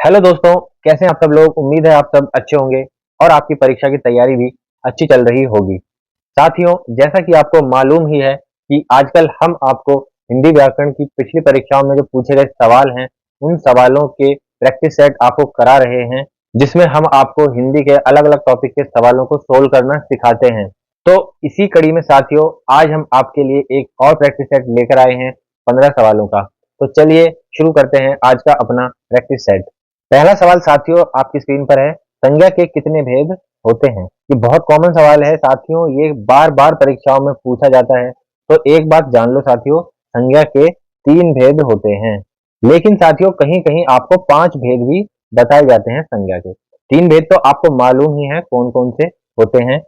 Hello दोस्तों, कैसे हैं आप सब लोग। उम्मीद है आप सब अच्छे होंगे और आपकी परीक्षा की तैयारी भी अच्छी चल रही होगी। साथियों, जैसा कि आपको मालूम ही है कि आजकल हम आपको हिंदी व्याकरण की पिछली परीक्षाओं में जो पूछे गए सवाल हैं, उन सवालों के प्रैक्टिस सेट आपको करा रहे हैं, जिसमें हम आपको हिंदी के अलग-अलग टॉपिक के सवालों को सोल्व करना सिखाते हैं। तो इसी कड़ी में साथियों, आज हम आपके लिए एक और प्रैक्टिस सेट लेकर आए हैं 15 सवालों का। तो चलिए शुरू करते हैं आज का अपना प्रैक्टिस सेट। पहला सवाल साथियों आपकी स्क्रीन पर है, संज्ञा के कितने भेद होते हैं। ये बहुत कॉमन सवाल है साथियों, ये बार बार परीक्षाओं में पूछा जाता है। तो एक बात जान लो साथियों, संज्ञा के 3 भेद होते हैं। लेकिन साथियों कहीं कहीं आपको 5 भेद भी बताए जाते हैं संज्ञा के। 3 भेद तो आपको मालूम ही है कौन कौन से होते हैं।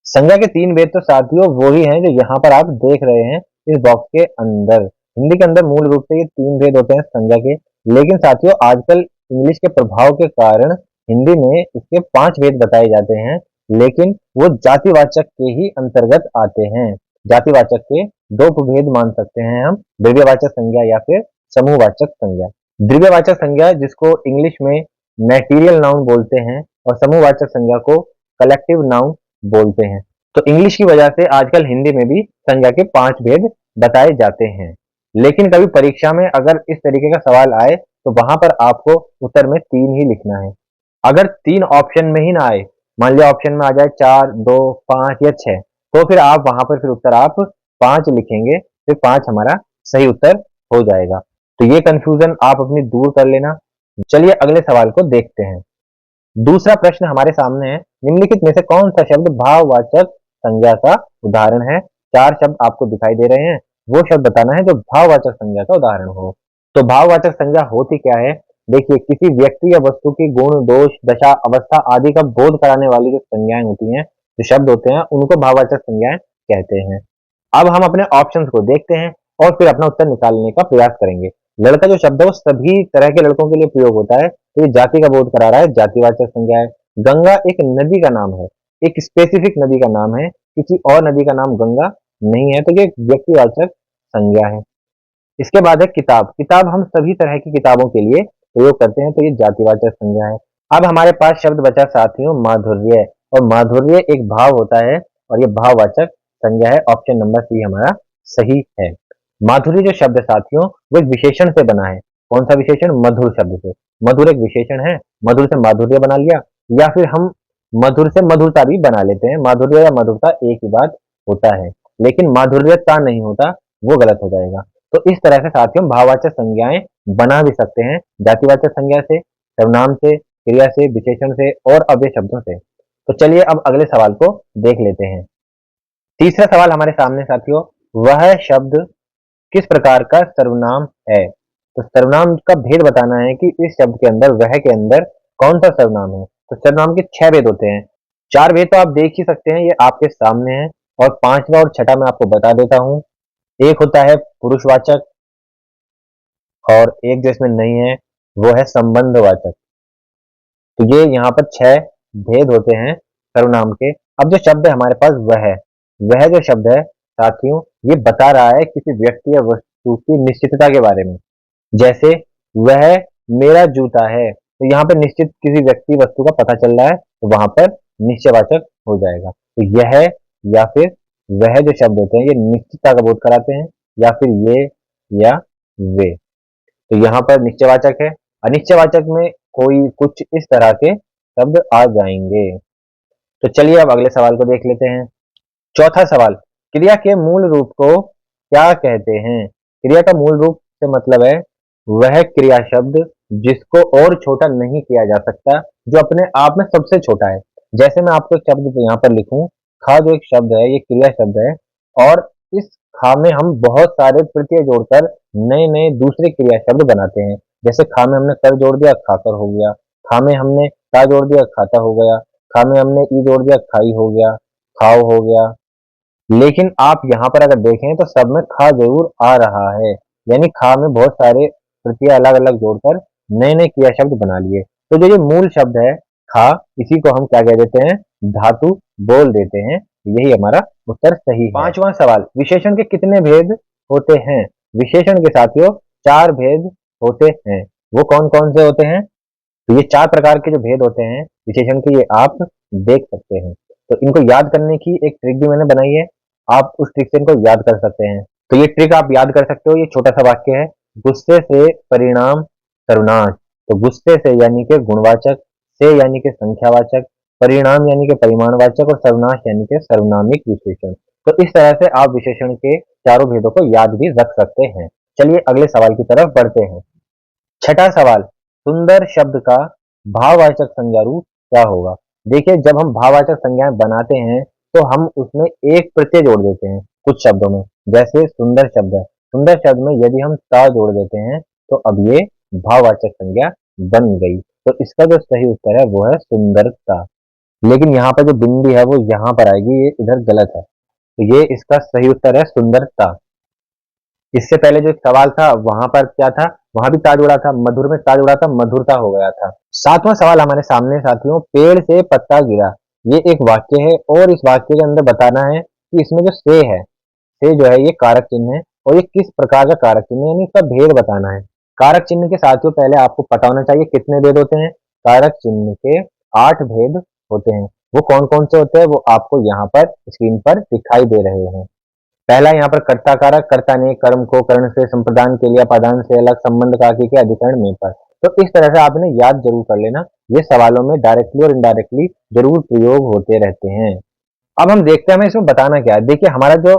संज्ञा के 3 भेद तो साथियों वो ही हैं जो यहाँ पर आप देख रहे हैं इस बॉक्स के अंदर। हिंदी के अंदर मूल रूप से ये 3 भेद होते हैं संज्ञा के। लेकिन साथियों आजकल इंग्लिश के प्रभाव के कारण हिंदी में इसके 5 भेद बताए जाते हैं, लेकिन वो जातिवाचक के ही अंतर्गत आते हैं। जातिवाचक के 2 भेद मान सकते हैं हम, द्रव्यवाचक संज्ञा या फिर समूहवाचक संज्ञा। द्रव्यवाचक संज्ञा जिसको इंग्लिश में मैटीरियल नाउन बोलते हैं और समूहवाचक संज्ञा को कलेक्टिव नाउन बोलते हैं। तो इंग्लिश की वजह से आजकल हिंदी में भी संज्ञा के 5 भेद बताए जाते हैं। लेकिन कभी परीक्षा में अगर इस तरीके का सवाल आए तो वहां पर आपको उत्तर में 3 ही लिखना है। अगर 3 ऑप्शन में ही ना आए, मान लिया ऑप्शन में आ जाए 4, 2, 5 या 6, तो फिर आप वहां पर फिर उत्तर आप 5 लिखेंगे, फिर 5 हमारा सही उत्तर हो जाएगा। तो ये कंफ्यूजन आप अपनी दूर कर लेना। चलिए अगले सवाल को देखते हैं। दूसरा प्रश्न हमारे सामने है, निम्नलिखित में से कौन सा शब्द भाववाचक संज्ञा का उदाहरण है। 4 शब्द आपको दिखाई दे रहे हैं, वो शब्द बताना है जो भाववाचक संज्ञा का उदाहरण हो। तो भाववाचक संज्ञा होती क्या है। देखिए, किसी व्यक्ति या वस्तु की गुण, दोष, दशा, अवस्था आदि का बोध कराने वाली जो संज्ञाएं होती हैं, जो शब्द होते हैं, उनको भाववाचक संज्ञाएं कहते हैं। अब हम अपने ऑप्शंस को देखते हैं और फिर अपना उत्तर निकालने का प्रयास करेंगे। लड़का जो शब्द है वो सभी तरह के लड़कों के लिए प्रयोग होता है, तो ये जाति का बोध करा रहा है, जातिवाचक संज्ञा है। गंगा एक नदी का नाम है, एक स्पेसिफिक नदी का नाम है, किसी और नदी का नाम गंगा नहीं है, तो ये व्यक्तिवाचक संज्ञा है। इसके बाद है किताब। किताब हम सभी तरह की किताबों के लिए प्रयोग करते हैं, तो ये जातिवाचक संज्ञा है। अब हमारे पास शब्द बचा साथियों माधुर्य, और माधुर्य एक भाव होता है और ये भाववाचक संज्ञा है। ऑप्शन नंबर सी हमारा सही है। माधुर्य जो शब्द है साथियों वो एक विशेषण से बना है। कौन सा विशेषण? मधुर शब्द से। मधुर एक विशेषण है, मधुर से माधुर्य बना लिया, या फिर हम मधुर से मधुरता भी बना लेते हैं। माधुर्य या मधुरता एक ही बात होता है, लेकिन माधुर्यता नहीं होता, वो गलत हो जाएगा। तो इस तरह से साथियों भाववाचक संज्ञाएं बना भी सकते हैं, जातिवाचक संज्ञा से, सर्वनाम से, क्रिया से, विशेषण से और अव्यय शब्दों से। तो चलिए अब अगले सवाल को देख लेते हैं। तीसरा सवाल हमारे सामने साथियों, वह शब्द किस प्रकार का सर्वनाम है। तो सर्वनाम का भेद बताना है कि इस शब्द के अंदर, वह के अंदर कौन सा सर्वनाम है। तो सर्वनाम के 6 भेद होते हैं। 4 भेद तो आप देख ही सकते हैं, ये आपके सामने है। और पांचवा और छठा मैं आपको बता देता हूं। एक होता है पुरुषवाचक, और एक जो इसमें नहीं है वो है संबंधवाचक। तो ये यहाँ पर 6 भेद होते हैं सर्वनाम के। अब जो शब्द है हमारे पास वह जो शब्द है साथियों, ये बता रहा है किसी व्यक्ति या वस्तु की निश्चितता के बारे में। जैसे वह मेरा जूता है, तो यहाँ पे निश्चित किसी व्यक्ति वस्तु का पता चल रहा है, तो वहां पर निश्चयवाचक हो जाएगा। तो यह या फिर वह जो शब्द होते हैं ये निश्चितता का बोध कराते हैं, या फिर ये या वे। तो यहाँ पर निश्चयवाचक है। अनिश्चयवाचक में कोई कुछ इस तरह के शब्द आ जाएंगे। तो चलिए अब अगले सवाल को देख लेते हैं। चौथा सवाल, क्रिया के मूल रूप को क्या कहते हैं। क्रिया का मूल रूप से मतलब है वह क्रिया शब्द जिसको और छोटा नहीं किया जा सकता, जो अपने आप में सबसे छोटा है। जैसे मैं आपको एक शब्द यहाँ पर लिखूं, खा जो एक शब्द है ये क्रिया शब्द है, और इस खा में हम बहुत सारे प्रत्यय जोड़कर नए नए दूसरे क्रिया शब्द बनाते हैं। जैसे खा में हमने कर जोड़ दिया, खाकर हो गया। खा में हमने का जोड़ दिया, खाता हो गया। खा में हमने ई जोड़ दिया, खाई हो गया, खाओ हो गया। लेकिन आप यहाँ पर अगर देखें तो सब में खा जरूर आ रहा है, यानी खा में बहुत सारे प्रत्यय अलग अलग जोड़कर नए नए क्रिया शब्द बना लिए। तो जो ये मूल शब्द है खा, इसी को हम क्या कह देते हैं, धातु बोल देते हैं। यही हमारा उत्तर सही है। पांचवा सवाल, विशेषण के कितने भेद होते हैं। विशेषण के साथियों 4 भेद होते हैं। वो कौन कौन से होते हैं? तो ये 4 प्रकार के जो भेद होते हैं विशेषण के, ये आप देख सकते हैं। तो इनको याद करने की एक ट्रिक भी मैंने बनाई है, आप उस ट्रिक से इनको याद कर सकते हैं। तो ये ट्रिक आप याद कर सकते हो। ये छोटा सा वाक्य है, गुस्से से परिणाम सर्वनाश। तो गुस्से से यानी कि गुणवाचक, से यानी कि संख्यावाचक, परिणाम यानी कि परिमाणवाचक और सर्वनाश यानी कि सर्वनामिक विशेषण। तो इस तरह से आप विशेषण के चारों भेदों को याद भी रख सकते हैं। चलिए अगले सवाल की तरफ बढ़ते हैं। छठा सवाल, सुंदर शब्द का भाववाचक संज्ञा रूप क्या होगा? देखिए, जब हम भाववाचक संज्ञाएं बनाते हैं तो हम उसमें एक प्रत्यय जोड़ देते हैं कुछ शब्दों में। जैसे सुंदर शब्द है, सुंदर शब्द में यदि हम ता जोड़ देते हैं तो अब ये भाववाचक संज्ञा बन गई। तो इसका जो सही उत्तर है वो है सुंदरता। लेकिन यहाँ पर जो बिंदी है वो यहाँ पर आएगी, ये इधर गलत है। तो ये इसका सही उत्तर है सुंदरता। इससे पहले जो एक सवाल था वहां पर क्या था, वहां भी ता जुड़ा था, मधुर में ता जुड़ा था, मधुरता हो गया था। सातवां सवाल हमारे सामने साथियों, पेड़ से पत्ता गिरा। ये एक वाक्य है और इस वाक्य के अंदर बताना है कि इसमें जो से है, से जो है ये कारक चिन्ह है और ये किस प्रकार का कारक चिन्ह है, यानी इसका भेद बताना है। कारक चिन्ह के साथियों पहले आपको पता होना चाहिए कितने भेद होते हैं। कारक चिन्ह के 8 भेद होते हैं। वो कौन कौन से होते हैं वो आपको यहाँ पर स्क्रीन पर दिखाई दे रहे हैं। पहला यहाँ पर कर्ता कारक, कर्ता ने कर्म को कर्ण से संप्रदान के लिए अपादान से अलग संबंध काकी के अधिकरण में पर। तो इस तरह से आपने याद जरूर कर लेना, ये सवालों में डायरेक्टली और इनडायरेक्टली जरूर प्रयोग होते रहते हैं। अब हम देखते हैं हमें इसमें बताना क्या है। देखिए हमारा जो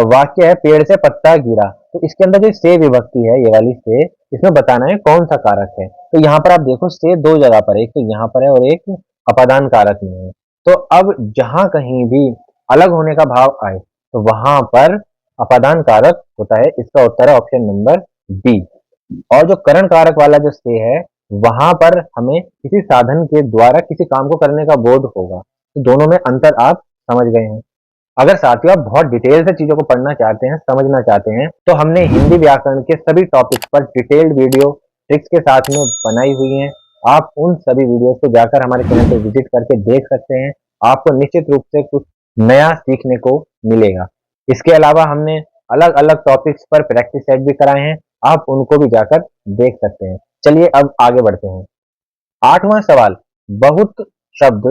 वाक्य है पेड़ से पत्ता गिरा, तो इसके अंदर जो से विभक्ति है, ये वाली से, इसमें बताना है कौन सा कारक है। तो यहाँ पर आप देखो से दो जगह पर है, एक तो यहाँ पर है और एक अपादान कारक में है। तो अब जहां कहीं भी अलग होने का भाव आए तो वहां पर अपादान कारक होता है। इसका उत्तर है ऑप्शन नंबर बी। और जो करण कारक वाला जो से है, वहां पर हमें किसी साधन के द्वारा किसी काम को करने का बोध होगा। तो दोनों में अंतर आप समझ गए हैं। अगर साथियों आप बहुत डिटेल से चीजों को पढ़ना चाहते हैं, समझना चाहते हैं, तो हमने हिंदी व्याकरण के सभी टॉपिक्स पर डिटेल्ड वीडियो ट्रिक्स के साथ में बनाई हुई हैं। आप उन सभी वीडियोस को जाकर हमारे चैनल पर विजिट करके देख सकते हैं। आपको निश्चित रूप से कुछ नया सीखने को मिलेगा। इसके अलावा हमने अलग अलग टॉपिक्स पर प्रैक्टिस सेट भी कराए हैं, आप उनको भी जाकर देख सकते हैं। चलिए अब आगे बढ़ते हैं। आठवां सवाल, बहुत शब्द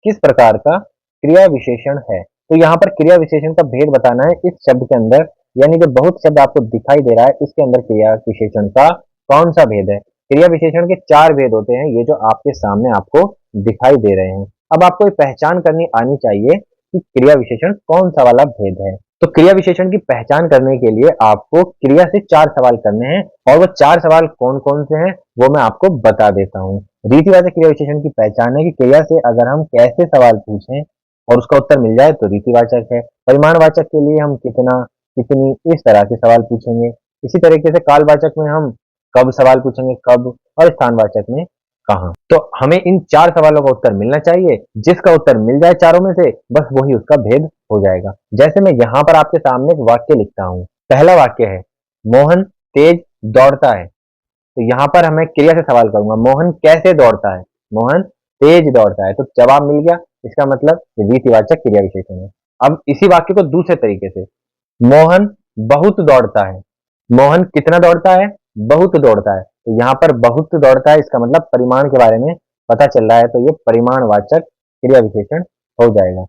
किस प्रकार का क्रिया विशेषण है? तो यहाँ पर क्रिया विशेषण का भेद बताना है इस शब्द के अंदर, यानी जो बहुत शब्द आपको दिखाई दे रहा है इसके अंदर क्रिया विशेषण का कौन सा भेद है। क्रिया विशेषण के 4 भेद होते हैं, ये जो आपके सामने आपको दिखाई दे रहे हैं। अब आपको ये पहचान करनी आनी चाहिए कि क्रिया विशेषण कौन सा वाला भेद है। तो क्रिया विशेषण की पहचान करने के लिए आपको क्रिया से 4 सवाल करने हैं और वो 4 सवाल कौन कौन से हैं वो मैं आपको बता देता हूँ। रीतिवाचक क्रिया विशेषण की पहचान है कि क्रिया से अगर हम कैसे सवाल पूछें और उसका उत्तर मिल जाए तो रीतिवाचक है। परिमाणवाचक के लिए हम कितना, कितनी, इस तरह के सवाल पूछेंगे। इसी तरीके से कालवाचक में हम कब सवाल पूछेंगे, कब, और स्थानवाचक में कहाँ। तो हमें इन 4 सवालों का उत्तर मिलना चाहिए। जिसका उत्तर मिल जाए चारों में से, बस वही उसका भेद हो जाएगा। जैसे मैं यहाँ पर आपके सामने एक वाक्य लिखता हूँ। पहला वाक्य है, मोहन तेज दौड़ता है। तो यहाँ पर हमें क्रिया से सवाल करूंगा, मोहन कैसे दौड़ता है? मोहन तेज दौड़ता है। तो जवाब मिल गया, इसका मतलब रीतिवाचक क्रिया विशेषण है। अब इसी वाक्य को दूसरे तरीके से, मोहन बहुत दौड़ता है। मोहन कितना दौड़ता है? बहुत दौड़ता है। तो यहाँ पर बहुत दौड़ता है, इसका मतलब परिमाण के बारे में पता चल रहा है, तो ये परिमाणवाचक क्रिया विशेषण हो जाएगा।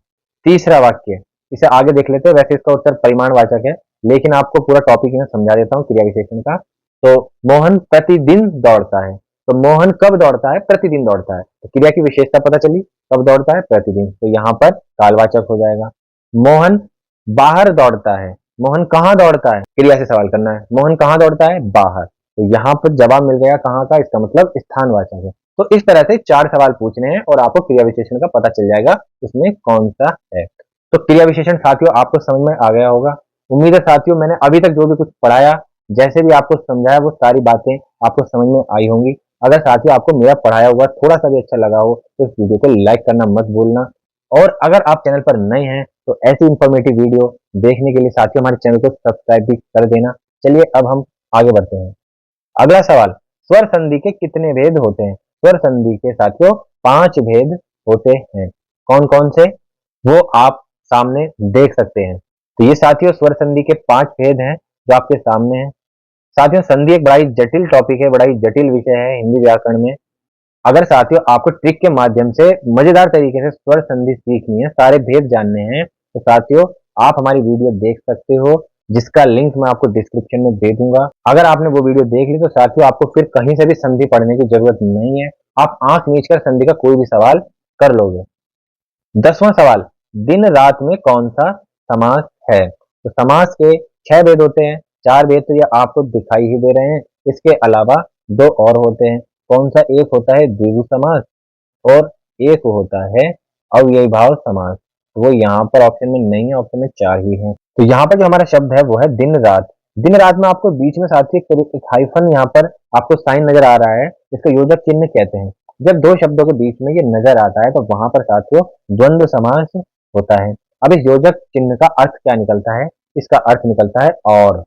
तीसरा वाक्य, इसे आगे देख लेते हैं। वैसे इसका उत्तर परिमाणवाचक है, लेकिन आपको पूरा टॉपिक में समझा देता हूँ क्रिया विशेषण का। तो मोहन प्रतिदिन दौड़ता है। तो मोहन कब दौड़ता है? प्रतिदिन दौड़ता है। तो क्रिया की विशेषता पता चली, कब दौड़ता है? प्रतिदिन। तो यहाँ पर कालवाचक हो जाएगा। मोहन बाहर दौड़ता है। मोहन कहाँ दौड़ता है? क्रिया से सवाल करना है, मोहन कहाँ दौड़ता है? बाहर। तो यहाँ पर जवाब मिल गया कहाँ का, इसका मतलब स्थानवाचक है। तो इस तरह से 4 सवाल पूछने हैं और आपको क्रिया विशेषण का पता चल जाएगा उसमें कौन सा है। तो क्रिया विशेषण साथियों आपको समझ में आ गया होगा। उम्मीद है साथियों मैंने अभी तक जो भी कुछ पढ़ाया, जैसे भी आपको समझाया, वो सारी बातें आपको समझ में आई होंगी। अगर साथियों आपको मेरा पढ़ाया हुआ थोड़ा सा भी अच्छा लगा हो तो इस वीडियो को लाइक करना मत भूलना। और अगर आप चैनल पर नए हैं तो ऐसी इंफॉर्मेटिव वीडियो देखने के लिए साथियों हमारे चैनल को सब्सक्राइब भी कर देना। चलिए अब हम आगे बढ़ते हैं। अगला सवाल, स्वर संधि के कितने भेद होते हैं? स्वर संधि के साथियों 5 भेद होते हैं। कौन कौन से, वो आप सामने देख सकते हैं। तो ये साथियों स्वर संधि के 5 भेद हैं जो आपके सामने हैं। साथियों संधि एक बड़ा ही जटिल टॉपिक है, बड़ा ही जटिल विषय है हिंदी व्याकरण में। अगर साथियों आपको ट्रिक के माध्यम से मजेदार तरीके से स्वर संधि सीखनी है, सारे भेद जानने हैं, तो साथियों आप हमारी वीडियो देख सकते हो, जिसका लिंक मैं आपको डिस्क्रिप्शन में दे दूंगा। अगर आपने वो वीडियो देख ली तो साथियों आपको फिर कहीं से भी संधि पढ़ने की जरूरत नहीं है, आप आंख मीच कर संधि का कोई भी सवाल कर लोगे। 10वां सवाल, दिन रात में कौन सा समास है? तो समास के 6 भेद होते हैं, 4 भेद तो ये आपको दिखाई ही दे रहे हैं, इसके अलावा 2 और होते हैं। कौन सा? एक होता है द्विगु समास और एक होता है अव्ययी भाव समास। वो यहाँ पर ऑप्शन में नहीं है, ऑप्शन में 4 ही है। तो यहाँ पर जो हमारा शब्द है वो है दिन रात। दिन रात में आपको बीच में साथी एक हाइफन यहाँ पर आपको साइन नजर आ रहा है, इसको योजक चिन्ह कहते हैं। जब दो शब्दों के बीच में ये नजर आता है तो वहां पर साथियों द्वंद्व समास होता है। अब इस योजक चिन्ह का अर्थ क्या निकलता है? इसका अर्थ निकलता है और,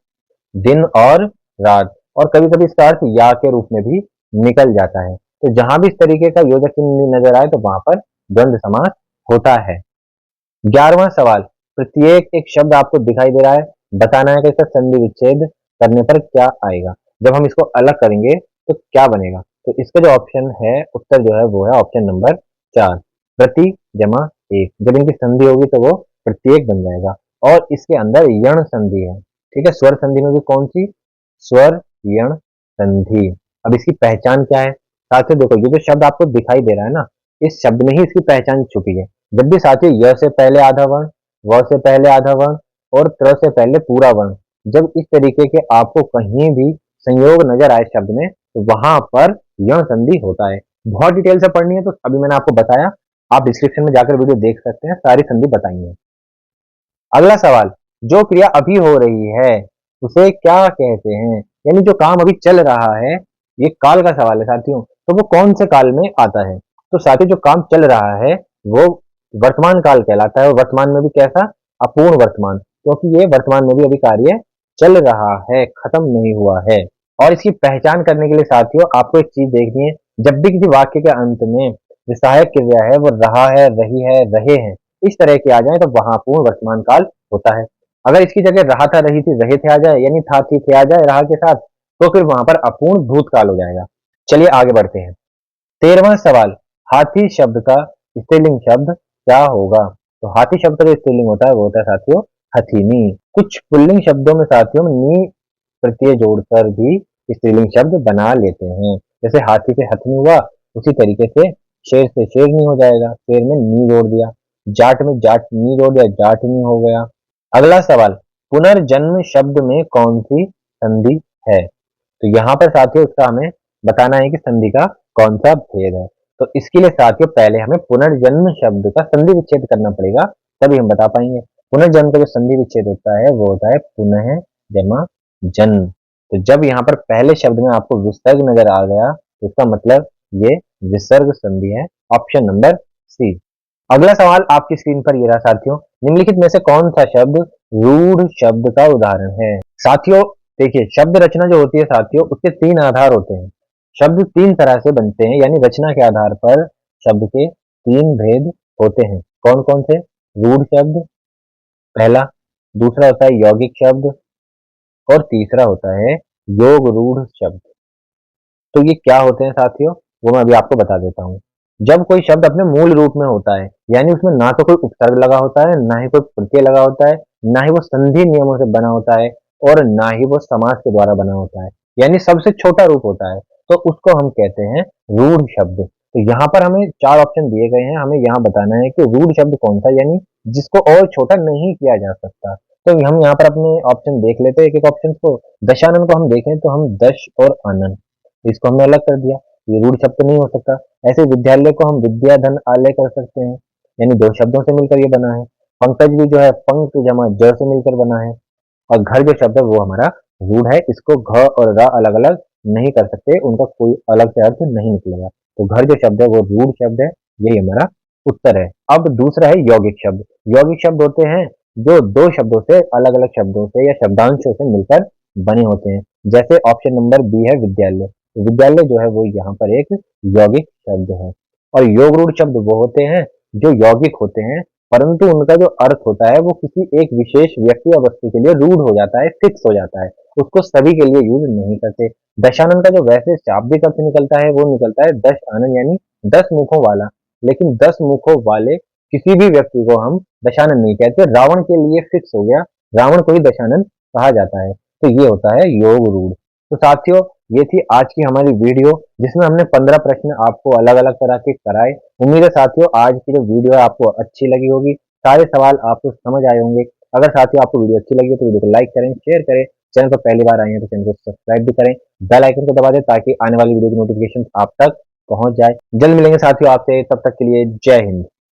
दिन और रात, और कभी कभी इसका अर्थ या के रूप में भी निकल जाता है। तो जहां भी इस तरीके का योजक चिन्ह नजर आए तो वहां पर द्वंद्व समास होता है। 11वां सवाल, प्रत्येक एक शब्द आपको दिखाई दे रहा है, बताना है कि इसका संधि विच्छेद करने पर क्या आएगा। जब हम इसको अलग करेंगे तो क्या बनेगा? तो इसका जो ऑप्शन है, उत्तर जो है वो है ऑप्शन नंबर 4, प्रति जमा एक। जब इनकी संधि होगी तो वो प्रत्येक बन जाएगा और इसके अंदर यण संधि है। ठीक है, स्वर संधि में भी कौन सी? स्वर यण संधि। अब इसकी पहचान क्या है? साथियों देखो, ये जो शब्द आपको दिखाई दे रहा है ना, इस शब्द में ही इसकी पहचान छुपी है। जब भी साथियों य से पहले आधा वर्ण, व से पहले आधा वर्ण और त्र से पहले पूरा वर्ण, जब इस तरीके के आपको कहीं भी संयोग नजर आए शब्द में, तो वहां पर यण संधि होता है। बहुत डिटेल से पढ़नी है तो अभी मैंने आपको बताया, आप डिस्क्रिप्शन में जाकर वीडियो देख सकते हैं, सारी संधि बताई है। अगला सवाल, जो क्रिया अभी हो रही है उसे क्या कहते हैं? यानी जो काम अभी चल रहा है, ये काल का सवाल है साथियों, तो वो कौन से काल में आता है? तो साथियों जो काम चल रहा है वो वर्तमान काल कहलाता है। और वर्तमान में भी कैसा? अपूर्ण वर्तमान, क्योंकि ये वर्तमान में भी अभी कार्य चल रहा है, खत्म नहीं हुआ है। और इसकी पहचान करने के लिए साथियों आपको एक चीज देखनी है, जब भी किसी वाक्य के अंत में जो सहायक क्रिया है वो रहा है, रही है, रहे हैं, इस तरह के आ जाए तो वहां पूर्ण वर्तमान काल होता है। अगर इसकी जगह रहा था, रही थी, रहे थे आ जाए, यानी था थी थे आ जाए रहा के साथ, तो फिर वहां पर अपूर्ण भूतकाल हो जाएगा। चलिए आगे बढ़ते हैं। 13वां सवाल, हाथी शब्द का स्त्रीलिंग शब्द क्या होगा? तो हाथी शब्द का जो स्त्रीलिंग होता है वो होता है साथियों हथीनी। कुछ पुल्लिंग शब्दों में साथियों नी प्रत्यय जोड़कर भी स्त्रीलिंग शब्द बना लेते हैं। जैसे हाथी से हथनी हुआ, उसी तरीके से शेर से शेरनी हो जाएगा, शेर में नी जोड़ दिया। जाट में जाट नी जोड़ दिया, जाटनी हो गया। अगला सवाल, पुनर्जन्म शब्द में कौन सी संधि है? तो यहाँ पर साथियों इसका हमें बताना है कि संधि का कौन सा भेद है। तो इसके लिए साथियों पहले हमें पुनर्जन्म शब्द का संधि विच्छेद करना पड़ेगा, तभी हम बता पाएंगे। पुनर्जन्म का जो संधि विच्छेद होता है वो होता है पुनः जमा जन्म। तो जब यहाँ पर पहले शब्द में आपको विसर्ग नजर आ गया तो इसका मतलब ये विसर्ग संधि है, ऑप्शन नंबर सी। अगला सवाल आपकी स्क्रीन पर ये रहा साथियों, निम्नलिखित में से कौन सा शब्द रूढ़ शब्द का उदाहरण है? साथियों देखिए, शब्द रचना जो होती है साथियों, उसके 3 आधार होते हैं। शब्द 3 तरह से बनते हैं, यानी रचना के आधार पर शब्द के 3 भेद होते हैं। कौन कौन से? रूढ़ शब्द पहला, दूसरा होता है यौगिक शब्द और तीसरा होता है योग रूढ़ शब्द। तो ये क्या होते हैं साथियों, वो मैं अभी आपको बता देता हूँ। जब कोई शब्द अपने मूल रूप में होता है, यानी उसमें ना तो कोई उपसर्ग लगा होता है, ना ही कोई प्रत्यय लगा होता है, ना ही वो संधि नियमों से बना होता है, और ना ही वो समास के द्वारा बना होता है, यानी सबसे छोटा रूप होता है, तो उसको हम कहते हैं रूढ़ शब्द। तो यहाँ पर हमें 4 ऑप्शन दिए गए हैं, हमें यहाँ बताना है कि रूढ़ शब्द कौन सा, यानी जिसको और छोटा नहीं किया जा सकता। तो हम यहाँ पर अपने ऑप्शन देख लेते हैं, एक एक ऑप्शन को। दशानन को हम देखें तो हम दश और आनंद, इसको हमने अलग कर दिया, ये रूढ़ शब्द नहीं हो सकता। ऐसे विद्यालय को हम विद्याधन आलय कर सकते हैं, यानी 2 शब्दों से मिलकर ये बना है। पंकज भी जो है पंक जमा ज से मिलकर बना है। और घर जो शब्द है वो हमारा रूढ़ है, इसको घ और रा अलग अलग नहीं कर सकते, उनका कोई अलग से अर्थ नहीं निकलेगा। तो घर जो शब्द है वो रूढ़ शब्द है, यही हमारा उत्तर है। अब दूसरा है यौगिक शब्द। यौगिक शब्द होते हैं जो 2 शब्दों से, अलग अलग शब्दों से या शब्दांशों से मिलकर बने होते हैं। जैसे ऑप्शन नंबर बी है विद्यालय। विद्यालय जो है वो यहाँ पर एक यौगिक शब्द है। और योग रूढ़ शब्द वो होते हैं जो यौगिक होते हैं, परंतु उनका जो अर्थ होता है वो किसी एक विशेष व्यक्ति या वस्तु के लिए रूढ़ हो जाता है, फिक्स हो जाता है, उसको सभी के लिए यूज नहीं करते। दशानन का जो वैसे शाब्दिक अर्थ निकलता है वो निकलता है दश आनन, यानी 10 मुखों वाला। लेकिन 10 मुखों वाले किसी भी व्यक्ति को हम दशानन नहीं कहते। रावण के लिए फिक्स हो गया, रावण को ही दशानन कहा जाता है। तो ये होता है योग रूढ़। तो साथियों, ये थी आज की हमारी वीडियो जिसमें हमने 15 प्रश्न आपको अलग अलग तरह के कराए। उम्मीद है साथियों आज की जो वीडियो है आपको अच्छी लगी होगी, सारे सवाल आपको समझ आए होंगे। अगर साथियों आपको वीडियो अच्छी लगी हो तो वीडियो को लाइक करें, शेयर करें, चैनल पर पहली बार आए हैं तो चैनल को सब्सक्राइब भी करें, बेल आइकन को दबा दें ताकि आने वाली वीडियो की नोटिफिकेशन आप तक पहुंच जाए। जल्द मिलेंगे साथियों आपसे, तब तक के लिए जय हिंद।